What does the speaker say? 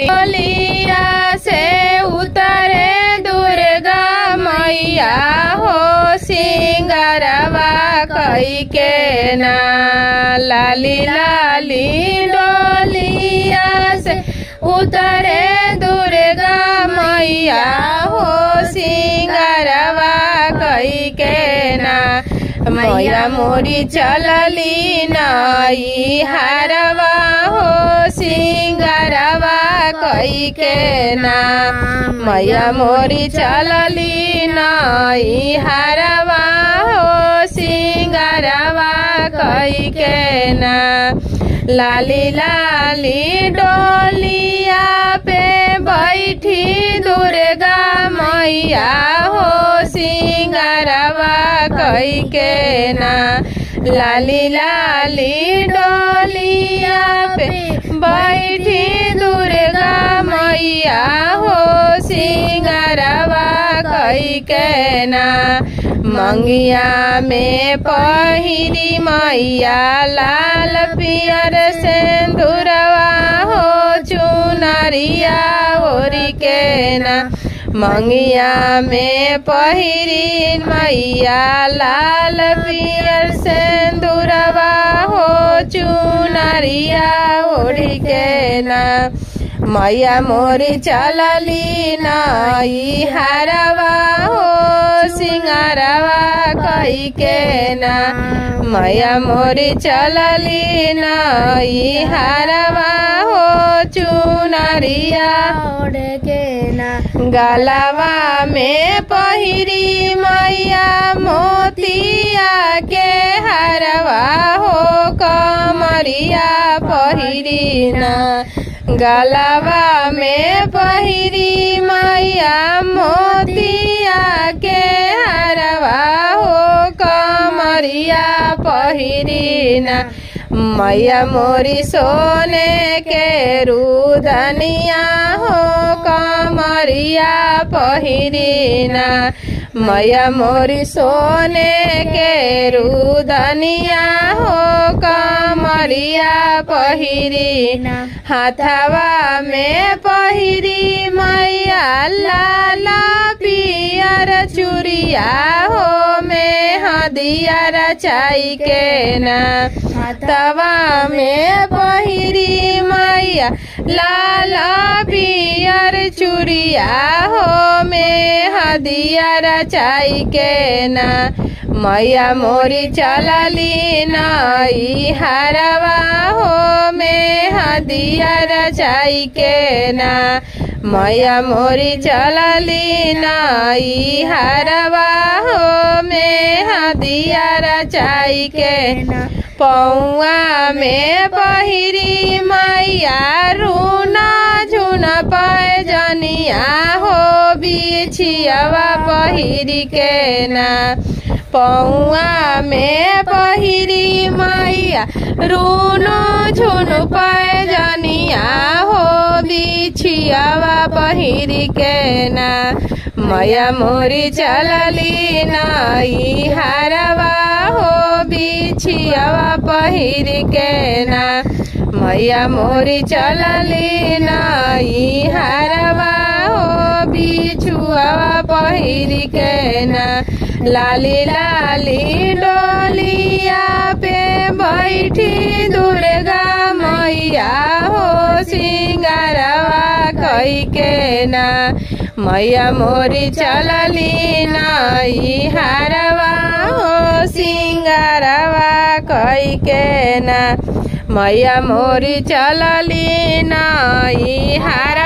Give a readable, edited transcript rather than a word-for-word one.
लिया से उतरे दुर्गा मैया हो सिंगारवा कई के ना लाली लाली डोलिया से उतरे दुर्गा मैया हो सिंगारवा कई के ना मैया मोरी चलली नाई हारवा हो सिंगारवा कई के ना मैया मोरी चलली नाई हारवा हो सिंगारवा कई के ना लाली लाली डोलिया पे बैठी दुर्गा मैया हो सिंगारवा कई के ना लाली लाली डोलिया पे बैठी दुर्गा मैया हो सिंगारवा कई के ना मंगिया में पहिरी मैया लाल पियर सिंदूरवा हो चुनरिया ओरी के ना मंगिया में पहिरी मैया लाल पियर सिंदूरवा हो चुनरिया ओरी के ना मैया मोरी चलली नाई हारवा हो सिंगारवा कई के ना मैया मोरी चलली नाई हारवा हो चुनरिया ओढ़ के ना गलवा में पहिरी मैया मोतिया के हारवा हो कमरिया पहिरी ना गलवा में पहिरी मैया मोतिया के हारवा हो कमरिया पहिरी ना मैया मोरी सोने के रुदनिया हो कमरिया पहिरी ना मैया मोरी सोने के रुदनिया हो कमरिया पहिरी ना हाथवा में पहिरी मैया लाला पियर चूड़िया हो में हदिया रचाई के ना हाथवा में पहिरी मैया लाला पियर चूड़िया हो में हदिया रचाई के ना मैया मोरी चलली नाई हारवा हो में हदिया रचाई के ना मैया मोरी चलली नाई हारवा हो में हदिया रचाई के ना पौआ में पहिरी मैया रूना झुन पैजनिया हो बिछियावा पहिरी के ना पौआ में पहिरी मैया रूनो झुनु पैजनिया हो बिछियावा पहिरी के ना मैया मोरी चलली नाई हारवा हो बिछियावा पहिरी के ना मैया मोरी चलली नाई हारवा हो बिछुआवा पहिरी के ना लाली लाली डोलिया पे बैठी दुर्गा मैया हो सिंगारवा कई के ना मैया मोरी चलली नाई हारवा हो सिंगारवा कई के ना मैया मोरी चलली नाई हारवा